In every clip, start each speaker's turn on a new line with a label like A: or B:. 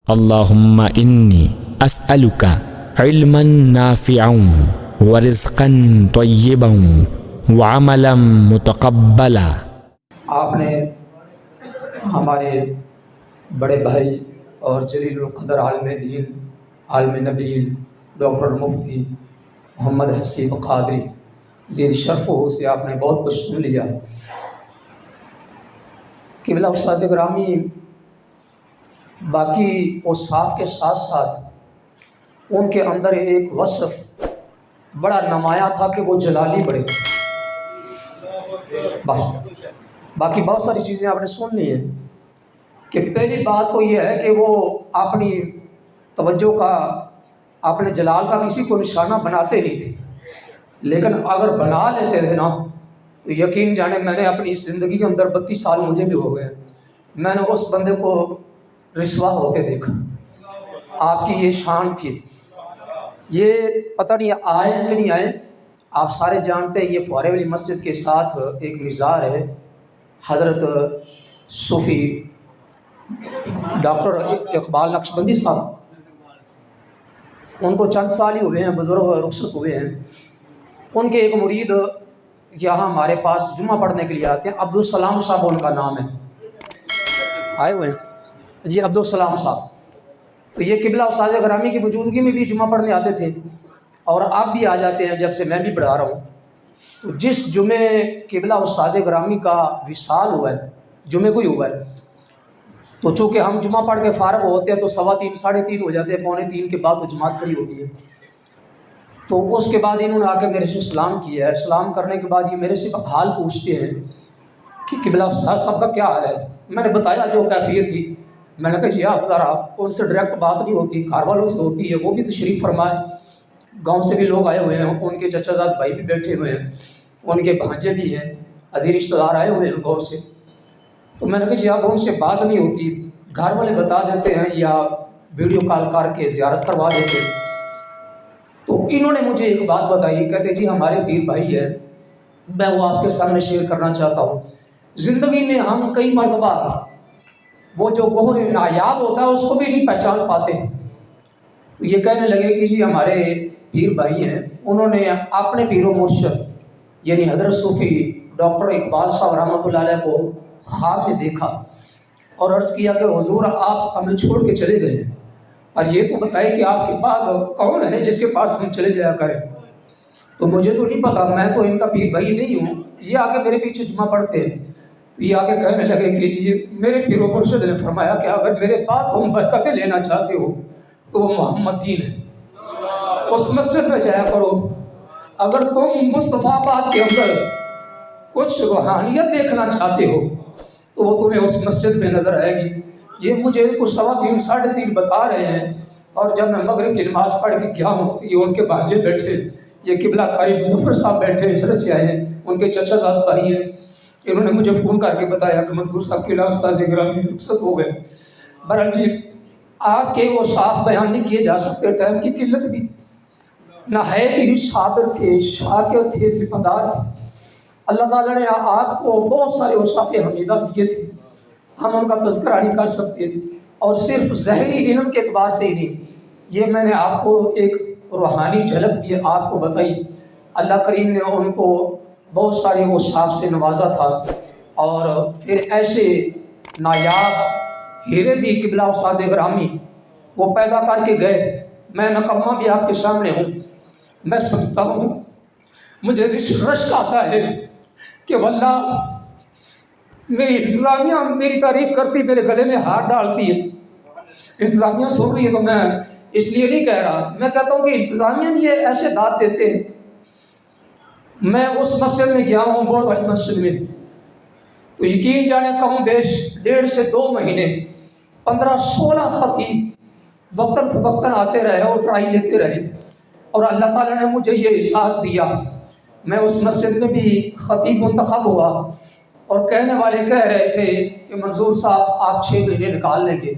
A: اللہم انی اسألک علما نافعا ورزقا طیبا وعملا متقبلا۔
B: آپ نے ہمارے بڑے بھائی اور جلیل القدر عالم دین، عالم نبیل، ڈاکٹر مفتی محمد حسیب قادری زید شرف ہو سے آپ نے بہت کچھ سن لیا۔ قبلہ استاذ گرامی باقی اوصاف کے ساتھ ساتھ ان کے اندر ایک وصف بڑا نمایاں تھا کہ وہ جلالی بڑے، بس باقی بہت ساری چیزیں آپ نے سن لی ہیں۔ کہ پہلی بات تو یہ ہے کہ وہ اپنی توجہ کا، اپنے جلال کا کسی کو نشانہ بناتے نہیں تھے، لیکن اگر بنا لیتے تھے نا تو یقین جانے میں نے اپنی زندگی کے اندر 32 سال مجھے بھی ہو گئے، میں نے اس بندے کو رسوا ہوتے دیکھا۔ آپ کی یہ شان تھی۔ یہ پتہ نہیں آئے کہ نہیں آئے، آپ سارے جانتے ہیں یہ فوارے والی مسجد کے ساتھ ایک مزار ہے، حضرت صوفی ڈاکٹر اقبال نقشبندی صاحب، ان کو چند سال ہی ہوئے ہیں، بزرگ رخصت ہوئے ہیں۔ ان کے ایک مرید یہاں ہمارے پاس جمعہ پڑھنے کے لیے آتے ہیں، عبدالسلام صاحب ان کا نام ہے، آئے ہوئے ہیں جی عبدالسلام صاحب۔ تو یہ قبلہ استاذ گرامی کی موجودگی میں بھی جمعہ پڑھنے آتے تھے اور آپ بھی آ جاتے ہیں جب سے میں بھی پڑھا رہا ہوں۔ تو جس جمعے قبلہ استاذ گرامی کا وصال ہوا ہے، جمعے کو ہی ہوا ہے، تو چونکہ ہم جمعہ پڑھ کے فارغ ہوتے ہیں تو 2:15 ساڑھے 3 ہو جاتے ہیں، 2:45 کے بعد تو جماعت کھڑی ہوتی ہے۔ تو اس کے بعد انہوں نے آ کے میرے سے سلام کیا ہے۔ سلام کرنے کے بعد یہ میرے سے حال پوچھتے ہیں کہ قبلہ استاذ صاحب کا کیا حال ہے۔ میں نے بتایا جو کیفیت تھی، میں نے کہا جی آپ ذرا ان سے ڈائریکٹ بات نہیں ہوتی، گھر والوں سے ہوتی ہے، وہ بھی تشریف فرمائے، گاؤں سے بھی لوگ آئے ہوئے ہیں، ان کے چچا زاد بھائی بھی بیٹھے ہوئے ہیں، ان کے بھانجے بھی ہیں، عزیز رشتہ دار آئے ہوئے ہیں گاؤں سے۔ تو میں نے کہا جی آپ ان سے بات نہیں ہوتی، گھر والے بتا دیتے ہیں یا ویڈیو کال کر کے زیارت کروا دیتے ہیں۔ تو انہوں نے مجھے ایک بات بتائی، کہتے جی ہمارے پیر بھائی ہے، میں وہ آپ کے سامنے شیئر کرنا چاہتا ہوں۔ زندگی میں ہم کئی مرتبہ وہ جو گوہر نایاب ہوتا ہے اس کو بھی نہیں پہچان پاتے۔ تو یہ کہنے لگے کہ جی ہمارے پیر بھائی ہیں، انہوں نے اپنے پیر و مرشد یعنی حضرت صوفی ڈاکٹر اقبال صاحب رحمۃ اللہ علیہ کو خواب میں دیکھا اور عرض کیا کہ حضور آپ ہمیں چھوڑ کے چلے گئے ہیں، اور یہ تو بتائیں کہ آپ کے بعد کون ہے جس کے پاس ہم چلے جایا کریں۔ تو مجھے تو نہیں پتا، میں تو ان کا پیر بھائی نہیں ہوں، یہ آگے میرے پیچھے جمعہ پڑھتے ہیں۔ تو یہ آگے کہنے لگے کہ جی میرے پیر و مرشد نے فرمایا کہ اگر میرے بعد تم برکتیں لینا چاہتے ہو تو وہ محمد دین ہے، اس مسجد میں جایا کرو۔ اگر تم مصطفیٰ آباد کے اندر کچھ روحانیت دیکھنا چاہتے ہو تو وہ تمہیں اس مسجد میں نظر آئے گی۔ یہ مجھے کچھ 3:15 ساڑھے 3 بتا رہے ہیں، اور جب میں مغرب کی نماز پڑھ کے گیا ہوں تو یہ ان کے بھانجے بیٹھے، یہ قبلہ قاری مظفر صاحب بیٹھے حضرت سے آئے ہیں، ان کے چچا زاد بھائی ہیں۔ انہوں نے مجھے فون کر کے بتایا کہ منظور صاحب قبلہ استاذ گرامی رخصت ہو گئے۔ بہرحال جی آپ کے وہ صاف بیان نہیں کیے جا سکتے، ٹائم کی قلت بھی، نہایت ہی صابر تھے، شاکر تھے، ذمہ دار تھے۔ اللہ تعالیٰ نے آپ کو بہت سارے اوصاف حمیدہ دیے تھے، ہم ان کا تذکرہ نہیں کر سکتے، اور صرف ظاہری علم کے اعتبار سے ہی نہیں، یہ میں نے آپ کو ایک روحانی جھلک بھی آپ کو بتائی۔ اللہ کریم نے ان کو بہت سارے اوصاف سے نوازا تھا، اور پھر ایسے نایاب ہیرے بھی قبلہ استاذ گرامی وہ پیدا کر کے گئے۔ میں نکمہ بھی آپ کے سامنے ہوں، میں سمجھتا ہوں مجھے رشک آتا ہے کہ واللہ میری انتظامیہ میری تعریف کرتی، میرے گلے میں ہاتھ ڈالتی ہے۔ انتظامیہ سن رہی ہے تو میں اس لیے نہیں کہہ رہا، میں کہتا ہوں کہ انتظامیہ بھی یہ ایسے داد دیتے ہیں۔ میں اس مسجد میں گیا ہوں، بورڈ والی مسجد میں، تو یقین جانے کم بیش 1.5 سے 2 مہینے 15-16 خطیب وقتاً فوقتاً آتے رہے اور ٹرائی لیتے رہے، اور اللہ تعالیٰ نے مجھے یہ احساس دیا۔ میں اس مسجد میں بھی خطیب منتخب ہوا، اور کہنے والے کہہ رہے تھے کہ منظور صاحب آپ 6 مہینے نکال لیں گے،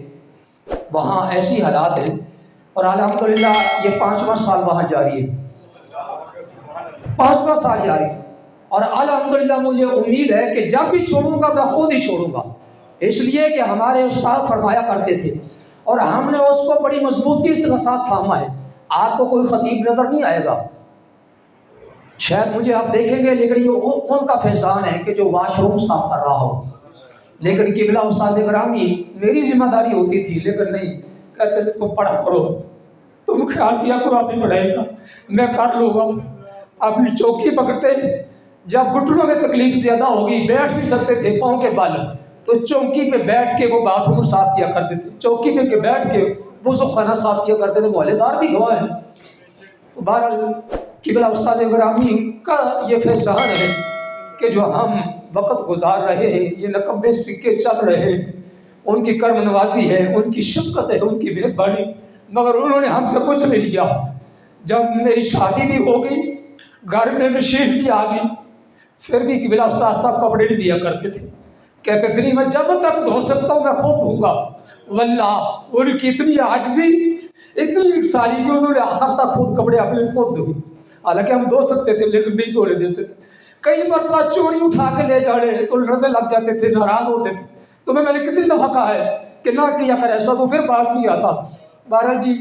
B: وہاں ایسی حالات ہیں، اور الحمدللہ یہ 5واں سال وہاں جاری ہے، 5واں سال جاری ہے، اور الحمدللہ مجھے امید ہے کہ جب بھی چھوڑوں گا میں خود ہی چھوڑوں گا، اس لیے کہ ہمارے استاد فرمایا کرتے تھے اور ہم نے اس کو بڑی مضبوطی کے ساتھ تھاما ہے. آپ کو کوئی خطیب نظر نہیں آئے گا شاید مجھے آپ دیکھیں گے، لیکن یہ ان کا فیضان ہے کہ جو واش روم صاف کر رہا ہو. لیکن قبلہ استاذ گرامی میری ذمہ داری ہوتی تھی، لیکن نہیں، کہتے تھے تم پڑھا کرو، تم خیال کیا کرو اپنی پڑھائی کا، میں کر لوں گا. اپنی چوکی پکڑتے، جب گھٹنوں میں تکلیف زیادہ ہوگی، بیٹھ بھی سکتے تھے پاؤں کے بل، تو چوکی پہ بیٹھ کے وہ باتھ روم صاف کیا کرتے تھے، چوکی پہ بیٹھ کے وضو خانہ صاف کیا کرتے تھے. محلے دار بھی گواہ ہیں. تو بہرحال قبلہ استاد گرامی کا یہ فیضان ہے کہ جو ہم وقت گزار رہے ہیں، یہ نکمے سکے چل رہے ہیں، ان کی کرم نوازی ہے، ان کی شفقت ہے، ان کی مہربانی. مگر انہوں نے ہم سے کچھ نہیں لیا. جب میری شادی بھی ہو گئی، گھر میں مشین بھی آ گئی، پھر بھی قبلہ استاد صاحب کپڑے نہیں دیا کرتے تھے. کہتے تھے نہیں، میں جب تک دھو سکتا ہوں میں خود دھوں گا. واللہ ان کی اتنی عاجزی، اتنی انکساری کہ انہوں نے آخر تک خود کپڑے اپنے خود دھوئے. حالانکہ ہم دھو سکتے تھے لیکن نہیں دھونے دیتے تھے. کئی مرتبہ چوری اٹھا کے لے جانے تو لڑنے لگ جاتے تھے، ناراض ہوتے تھے. تو میں نے کتنی دفعہ کہا ہے کہ نہ کیا کر ایسا، تو پھر باز نہیں آتا. بہرحال جی،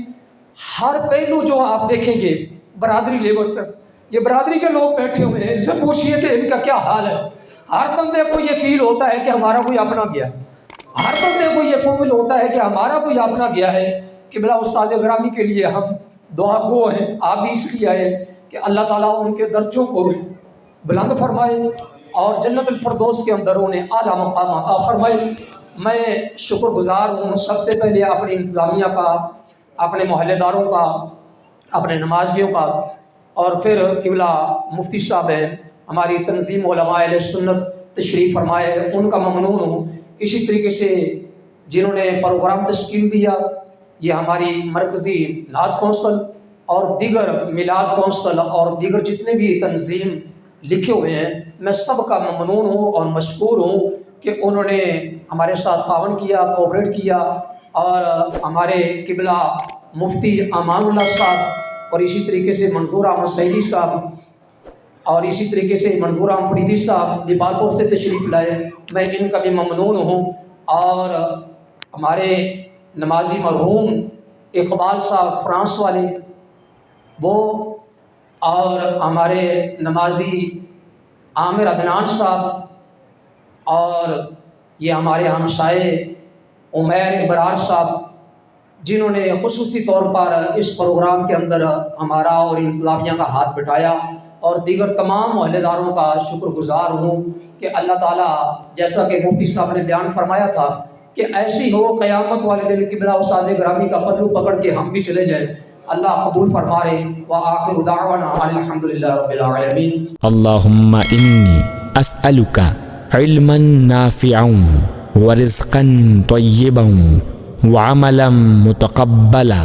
B: ہر پہلو جو آپ دیکھیں گے برادری لیول پر، یہ برادری کے لوگ بیٹھے ہوئے ہیں، ان سے پوچھئے کہ ان کا کیا حال ہے. ہر بندے کو یہ فیل ہوتا ہے کہ ہمارا کوئی اپنا گیا، ہر بندے کو یہ فیل ہوتا ہے کہ ہمارا کوئی اپنا گیا ہے. قبلہ استاد گرامی کے لیے ہم دعا گو ہیں. آپ بھی اس لیے آئے کہ اللہ تعالیٰ ان کے درجوں کو بلند فرمائے اور جنت الفردوس کے اندر انہیں اعلیٰ مقام عطا فرمائے. میں شکر گزار ہوں سب سے پہلے اپنی انتظامیہ کا، اپنے محلے داروں کا، اپنے نمازیوں کا، اور پھر قبلہ مفتی صاحب ہیں، ہماری تنظیم علماء اہل سنت تشریف فرمائے، ان کا ممنون ہوں. اسی طریقے سے جنہوں نے پروگرام تشکیل دیا، یہ ہماری مرکزی نعت کونسل اور دیگر میلاد کونسل اور دیگر جتنے بھی تنظیم لکھے ہوئے ہیں، میں سب کا ممنون ہوں اور مشکور ہوں کہ انہوں نے ہمارے ساتھ تعاون کیا، کوآپریٹ کیا. اور ہمارے قبلہ مفتی امان اللہ صاحب، اور اسی طریقے سے منظور احمد سعیدی صاحب، اور اسی طریقے سے منظور احمد فریدی صاحب دیپالپور سے تشریف لائے، میں ان کا بھی ممنون ہوں. اور ہمارے نمازی مرحوم اقبال صاحب فرانس والے، وہ، اور ہمارے نمازی عامر عدنان صاحب، اور یہ ہمارے ہمسائے عمیر ابرار صاحب، جنہوں نے خصوصی طور پر اس پروگرام کے اندر ہمارا اور انتظامیہ کا ہاتھ بٹایا. اور دیگر تمام محلے داروں کا شکر گزار ہوں کہ اللہ تعالیٰ، جیسا کہ مفتی صاحب نے بیان فرمایا تھا کہ ایسی ہو قیامت والے دن قبلہ استاذ گرامی کا پلو پکڑ کے ہم بھی چلے جائیں. اللہ قبول فرما رہے. وآخر دعوانا الحمدللہ رب العالمین.
A: اللہم انی اسألک علما نافعا ورزقا طیبا وعملا متقبلا.